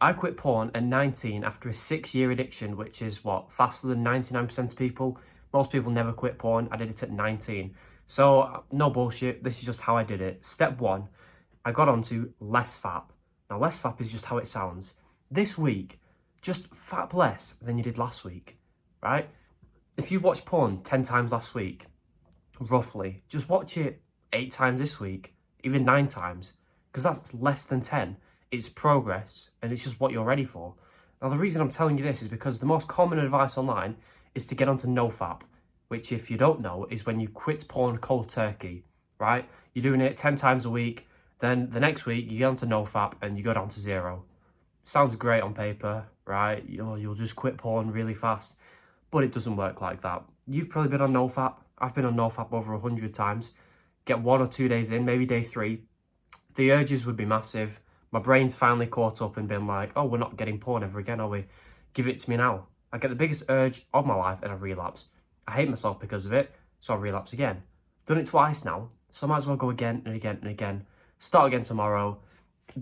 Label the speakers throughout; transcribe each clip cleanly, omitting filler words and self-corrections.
Speaker 1: I quit porn at 19 after a 6-year addiction, which is what, faster than 99% of people. Most people never quit porn. I did it at 19. So no bullshit. This is just how I did it. Step one, I got onto less fap. Now less fap is just how it sounds. This week, just fap less than you did last week, right? If you watched porn 10 times last week, roughly, just watch it 8 times this week, even 9 times, because that's less than 10. It's progress, and it's just what you're ready for. Now, the reason I'm telling you this is because the most common advice online is to get onto NoFap, which, if you don't know, is when you quit porn cold turkey, right? You're doing it 10 times a week, then the next week you get onto NoFap and you go down to 0. Sounds great on paper, right? You'll just quit porn really fast, but it doesn't work like that. You've probably been on NoFap. I've been on NoFap over 100 times. Get 1 or 2 days in, maybe day 3. The urges would be massive. My brain's finally caught up and been like, oh, we're not getting porn ever again, are we? Give it to me now. I get the biggest urge of my life and I relapse. I hate myself because of it, so I relapse again. Done it twice now, so I might as well go again and again and again. Start again tomorrow,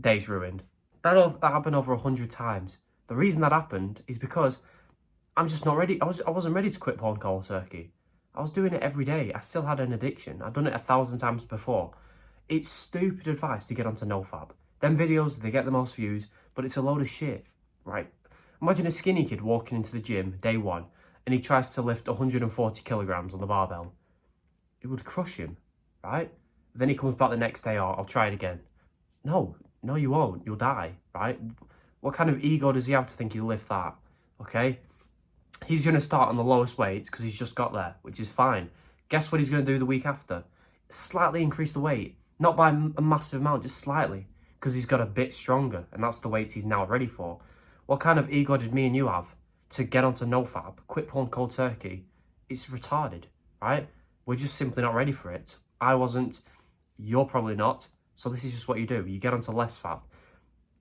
Speaker 1: day's ruined. That happened over 100 times. The reason that happened is because I'm just not ready. I wasn't ready to quit porn cold turkey. I was doing it every day. I still had an addiction. I'd done it 1,000 times before. It's stupid advice to get onto NoFap. Them videos, they get the most views, but it's a load of shit, right? Imagine a skinny kid walking into the gym day 1 and he tries to lift 140 kilograms on the barbell. It would crush him, right? Then he comes back the next day, oh, I'll try it again. No, you won't. You'll die, right? What kind of ego does he have to think he'll lift that, okay? He's going to start on the lowest weight because he's just got there, which is fine. Guess what he's going to do the week after? Slightly increase the weight. Not by a massive amount, just slightly. Because he's got a bit stronger, and that's the weight he's now ready for. What kind of ego did me and you have to get onto NoFap, quit porn cold turkey? It's retarded, right? We're just simply not ready for it. I wasn't, you're probably not, so this is just what you do. You get onto less fap.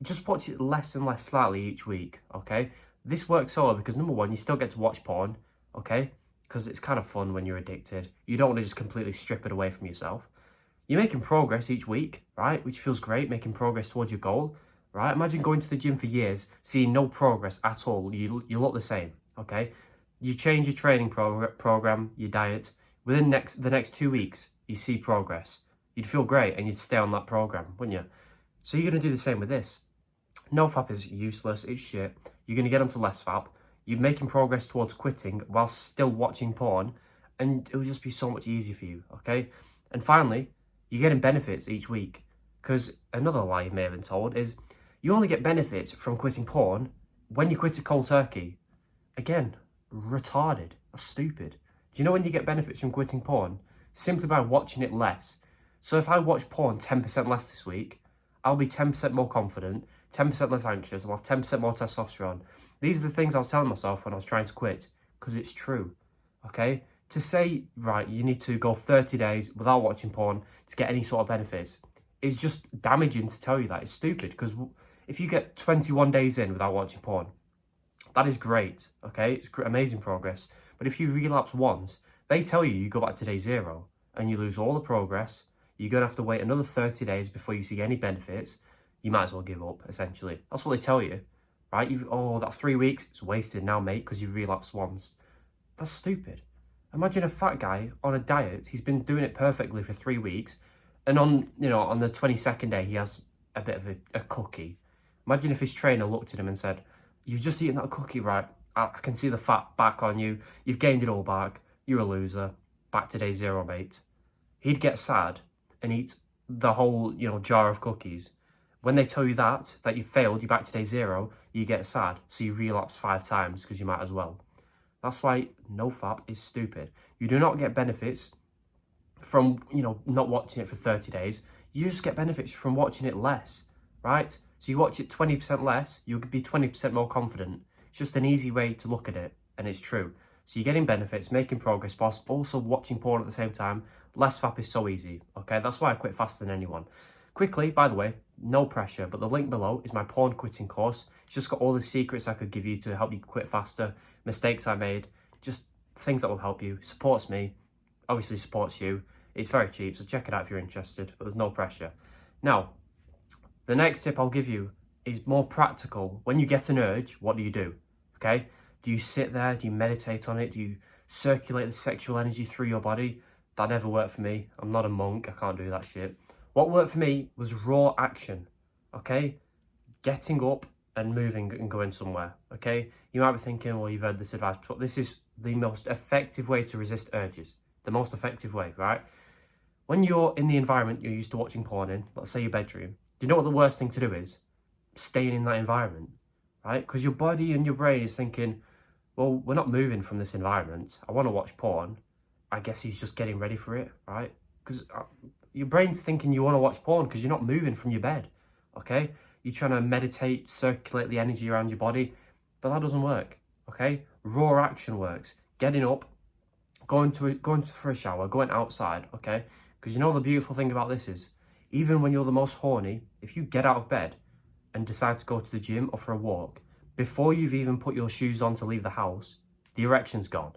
Speaker 1: Just watch it less and less slightly each week, okay? This works so well because, number one, you still get to watch porn, okay? Because it's kind of fun when you're addicted. You don't want to just completely strip it away from yourself. You're making progress each week, right? Which feels great, making progress towards your goal, right? Imagine going to the gym for years, seeing no progress at all. You look the same, okay? You change your training program, your diet. Within the next 2 weeks, you see progress. You'd feel great and you'd stay on that program, wouldn't you? So you're going to do the same with this. NoFap is useless, it's shit. You're going to get onto less fap. You're making progress towards quitting while still watching porn, and it will just be so much easier for you, okay? And finally, you're getting benefits each week. Because another lie you may have been told is you only get benefits from quitting porn when you quit it cold turkey. Again, retarded or stupid. Do you know when you get benefits from quitting porn? Simply by watching it less. So if I watch porn 10% less this week, I'll be 10% more confident, 10% less anxious, I'll have 10% more testosterone. These are the things I was telling myself when I was trying to quit, because it's true, okay? To say, right, you need to go 30 days without watching porn to get any sort of benefits is just damaging to tell you that. It's stupid, because if you get 21 days in without watching porn, that is great, okay? It's amazing progress. But if you relapse once, they tell you go back to day 0 and you lose all the progress. You're going to have to wait another 30 days before you see any benefits. You might as well give up, essentially. That's what they tell you, right? That 3 weeks, it's wasted now, mate, because you relapsed once. That's stupid. Imagine a fat guy on a diet. He's been doing it perfectly for 3 weeks, and on the 22nd day, he has a bit of a cookie. Imagine if his trainer looked at him and said, "You've just eaten that cookie, right? I can see the fat back on you. You've gained it all back. You're a loser. Back to day 0, mate." He'd get sad and eat the whole, jar of cookies. When they tell you that you failed, you're back to day 0, you get sad, so you relapse 5 times because you might as well. That's why NoFap is stupid. You do not get benefits from, not watching it for 30 days. You just get benefits from watching it less, right? So you watch it 20% less, you'll be 20% more confident. It's just an easy way to look at it, and it's true. So you're getting benefits, making progress, whilst also watching porn at the same time. Less fap is so easy, okay? That's why I quit faster than anyone. Quickly, by the way, no pressure, but the link below is my porn quitting course. It's just got all the secrets I could give you to help you quit faster, mistakes I made, just things that will help you. It supports me, obviously supports you. It's very cheap, so check it out if you're interested, but there's no pressure. Now, the next tip I'll give you is more practical. When you get an urge, what do? Okay? Do you sit there? Do you meditate on it? Do you circulate the sexual energy through your body? That never worked for me. I'm not a monk. I can't do that shit. What worked for me was raw action. Okay? Getting up and moving and going somewhere. Okay? You might be thinking, well, you've heard this advice before. This is the most effective way to resist urges. The most effective way, right? When you're in the environment you're used to watching porn in, let's say your bedroom, do you know what the worst thing to do is? Staying in that environment, right? Because your body and your brain is thinking, well, we're not moving from this environment. I want to watch porn. I guess he's just getting ready for it, right? Because your brain's thinking you want to watch porn because you're not moving from your bed, okay? You're trying to meditate, circulate the energy around your body, but that doesn't work, okay? Raw action works. Getting up, going for a shower, going outside, okay? Because you know the beautiful thing about this is, even when you're the most horny, if you get out of bed and decide to go to the gym or for a walk, before you've even put your shoes on to leave the house, the erection's gone,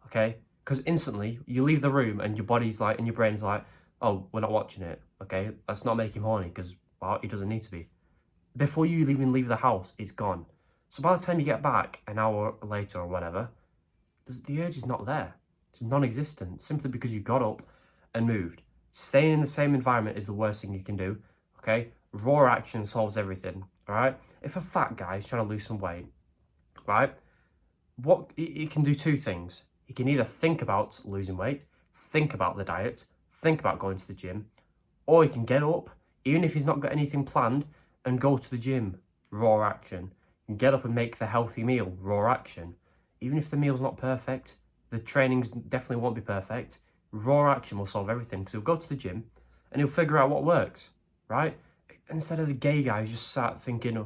Speaker 1: okay? Because instantly, you leave the room and your body's like, and your brain's like, oh, we're not watching it, okay? Let's not make him horny, because, well, he doesn't need to be. Before you even leave the house, it's gone. So by the time you get back, an hour later or whatever, the urge is not there. It's non-existent, simply because you got up and moved. Staying in the same environment is the worst thing you can do, okay? Raw action solves everything, all right? If a fat guy is trying to lose some weight, right, he can do two things. He can either think about losing weight, think about the diet, think about going to the gym, or he can get up, even if he's not got anything planned, and go to the gym, raw action. He can get up and make the healthy meal, raw action. Even if the meal's not perfect, the trainings definitely won't be perfect, raw action will solve everything, because he'll go to the gym and he'll figure out what works, right? Instead of the gay guy who just sat thinking,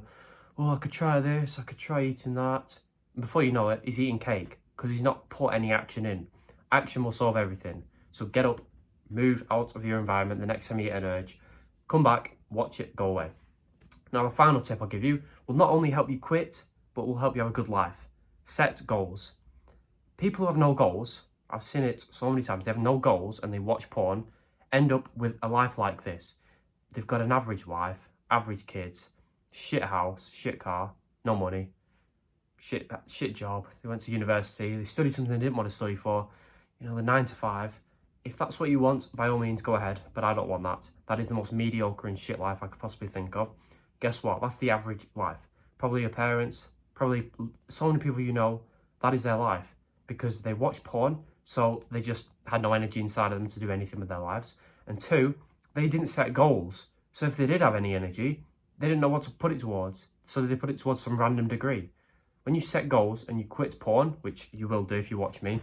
Speaker 1: oh, I could try this, I could try eating that. And before you know it, he's eating cake because he's not put any action in. Action will solve everything. So get up, move out of your environment the next time you get an urge, come back, watch it, go away. Now, the final tip I'll give you will not only help you quit, but will help you have a good life. Set goals. People who have no goals, I've seen it so many times, they have no goals and they watch porn, end up with a life like this. They've got an average wife, average kids, shit house, shit car, no money, shit job. They went to university, they studied something they didn't want to study for, you know, the 9 to 5. If that's what you want, by all means, go ahead, but I don't want that. That is the most mediocre and shit life I could possibly think of. Guess what? That's the average life. Probably your parents, probably so many people you know, that is their life. Because they watch porn, so they just had no energy inside of them to do anything with their lives. And two, they didn't set goals. So if they did have any energy, they didn't know what to put it towards. So they put it towards some random degree. When you set goals and you quit porn, which you will do if you watch me,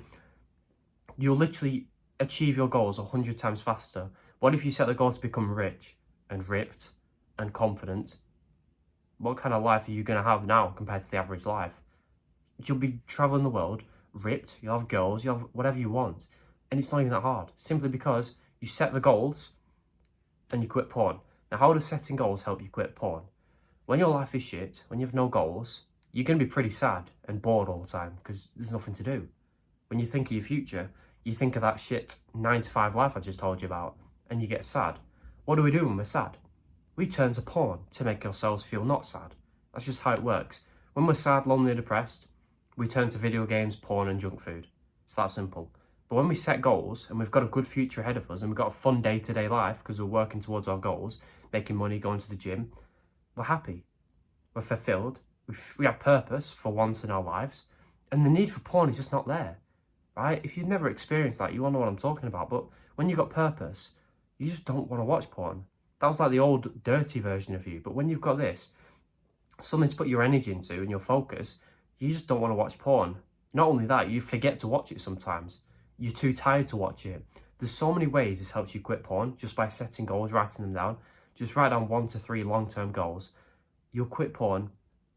Speaker 1: you'll literally achieve your goals 100 times faster. What if you set the goal to become rich and ripped and confident? What kind of life are you going to have now compared to the average life? You'll be traveling the world, ripped, you'll have girls, you'll have whatever you want. And it's not even that hard, simply because you set the goals and you quit porn. Now, how does setting goals help you quit porn? When your life is shit, when you have no goals, you're going to be pretty sad and bored all the time because there's nothing to do. When you think of your future, you think of that shit 9 to 5 life I just told you about, and you get sad. What do we do when we're sad? We turn to porn to make ourselves feel not sad. That's just how it works. When we're sad, lonely, or depressed, we turn to video games, porn, and junk food. It's that simple. But when we set goals and we've got a good future ahead of us and we've got a fun day-to-day life because we're working towards our goals, making money, going to the gym, we're happy. We're fulfilled. We have purpose for once in our lives. And the need for porn is just not there, right? If you've never experienced that, you won't know what I'm talking about. But when you've got purpose, you just don't want to watch porn. That was like the old dirty version of you. But when you've got this, something to put your energy into and your focus, you just don't want to watch porn. Not only that, you forget to watch it sometimes. You're too tired to watch it. There's so many ways this helps you quit porn, just by setting goals, writing them down. Just write down 1 to 3 long-term goals. You'll quit porn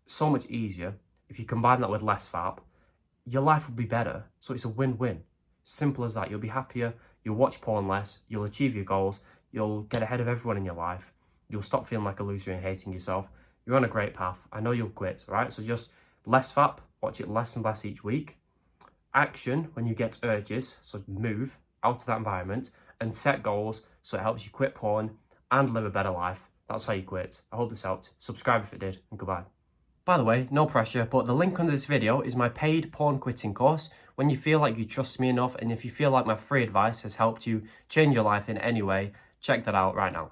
Speaker 1: so much easier. If you combine that with less fap, your life will be better. So it's a win-win. Simple as that. You'll be happier, you'll watch porn less, you'll achieve your goals, you'll get ahead of everyone in your life, you'll stop feeling like a loser and hating yourself. You're on a great path. I know you'll quit, right? So just less fap, watch it less and less each week. Action when you get urges, so move out of that environment, and set goals so it helps you quit porn and live a better life. That's how you quit. I hope this helped. Subscribe if it did, and goodbye. By the way, no pressure, but the link under this video is my paid porn quitting course. When you feel like you trust me enough, and if you feel like my free advice has helped you change your life in any way, check that out right now.